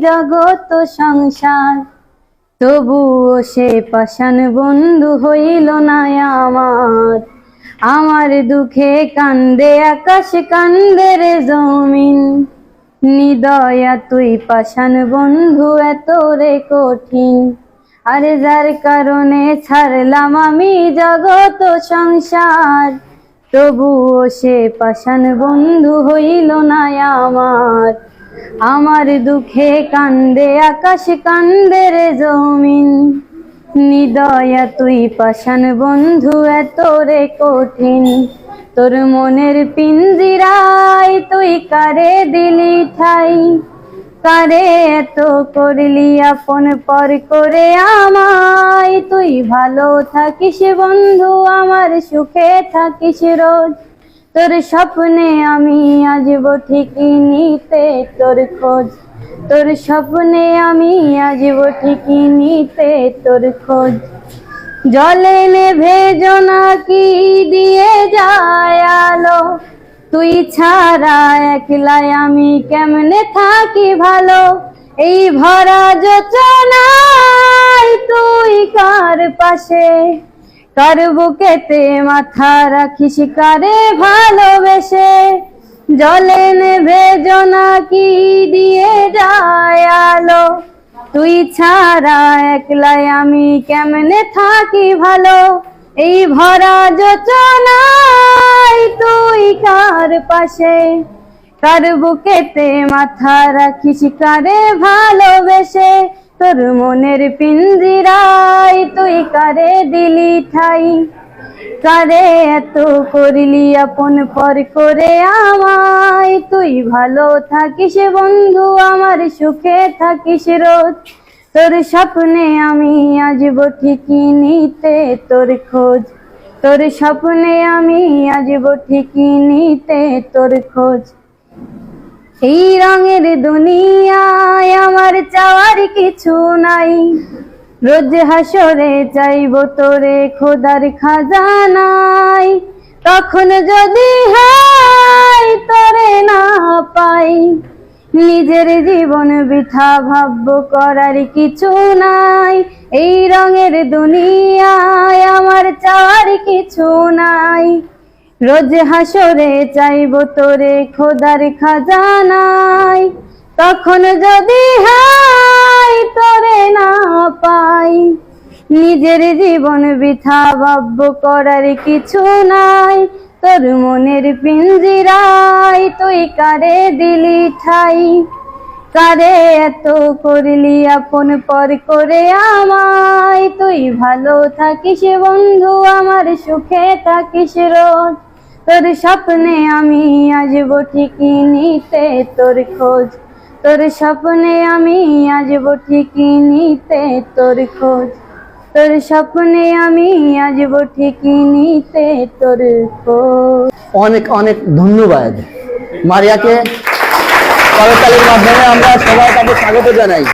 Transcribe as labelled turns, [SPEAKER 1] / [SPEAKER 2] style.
[SPEAKER 1] জগত সংসার, তবুও সে পাষাণ বন্ধু হইল না আমার। আমার দুঃখে কান্দে আকাশ, কান্দে রে জমিন, নিদয়া তুই পাষাণ বন্ধু এত রে কঠিন। আরে যার কারণে ছাড়লাম আমি জগত সংসার, তবুও সে পাষাণ বন্ধু হইল না আমার। আমার দুঃখে কান্দে আকাশ, কান্দে রে জমিন, নিদয়া তুই পাষাণ বন্ধু এত রে কঠিন। তোর মনের পিঞ্জিরায় তুই কারে দিলি ঠাই, কারে এত করলি আপন পর করে আমায়। তুই ভালো থাকিস বন্ধু, আমার সুখে থাকিস রোজ, তোর স্বপ্নে আমি আসবো ঠিকই নিতে তোর খোঁজ। তোর স্বপ্নে আমি আসবো ঠিকই নিতে তোর খোঁজ। জলে নেভে জোনাকি দিয়ে যায় আলো, তুই ছাড়া একলাই আমি কেমনে থাকি ভালো। এই ভরা যোচনায় তুই কার পাশে, কার বুকেতে মাথা রাখিস কারে ভালোবেসে। জলে নেভে জোনাকি দিয়ে যায় আলো, তুই ছাড়া একলাই আমি কেমনে থাকি ভালো। এই ভরা যোচনায় তুই কার পাশে, কার বুকেতে মাথা রাখিস কারে ভালোবেসে। তোর মনের পিঞ্জিরায় তুই কারে দিলি ঠাই, কারে এত করলি আপন পর করে আমায়। তুই ভালো থাকিস বন্ধু, আমার সুখে থাকিস রোজ, তোর স্বপ্নে আমি আসবো ঠিকই নিতে তোর খোঁজ। তোর স্বপ্নে আমি আসবো ঠিকই নিতে তোর খোঁজ। এই রঙের দুনিয়ায় আমার চাওয়ার কিছু নাই, রোজ হাসরে চাইবো তোরে খোদার খাজানায়। তখন যদি হায় তোরে না পাই, নিজের জীবন বৃথা ভাববো করার কিছু নাই। এই রঙের দুনিয়ায় আমার চাওয়ার কিছু নাই, রোজ হাসরে চাইবো তোরে খোদার খাজানায়। তখন যদি হায় তোরে না পাই, নিজের জীবন বৃথা ভাববো করার কিছু নাই। তোর মনের পিঞ্জিরায় তুই কারে দিলি ঠাই, কারে এত করলি আপন পর করে আমায়। তুই ভালো থাকিস বন্ধু, আমার সুখে থাকিস রোজ, তোর স্বপ্নে আমি আসবো ঠিকই নিতে তোর খোঁজ। তোর স্বপ্নে আমি আসবো ঠিকই নিতে তোর খোঁজ। তোর স্বপ্নে আমি আসবো ঠিকই নিতে তোর খোঁজ।
[SPEAKER 2] অনেক অনেক ধন্যবাদ মারিয়াকে। করতালির মাধ্যমে আমরা সবাই তাকে স্বাগত জানাই।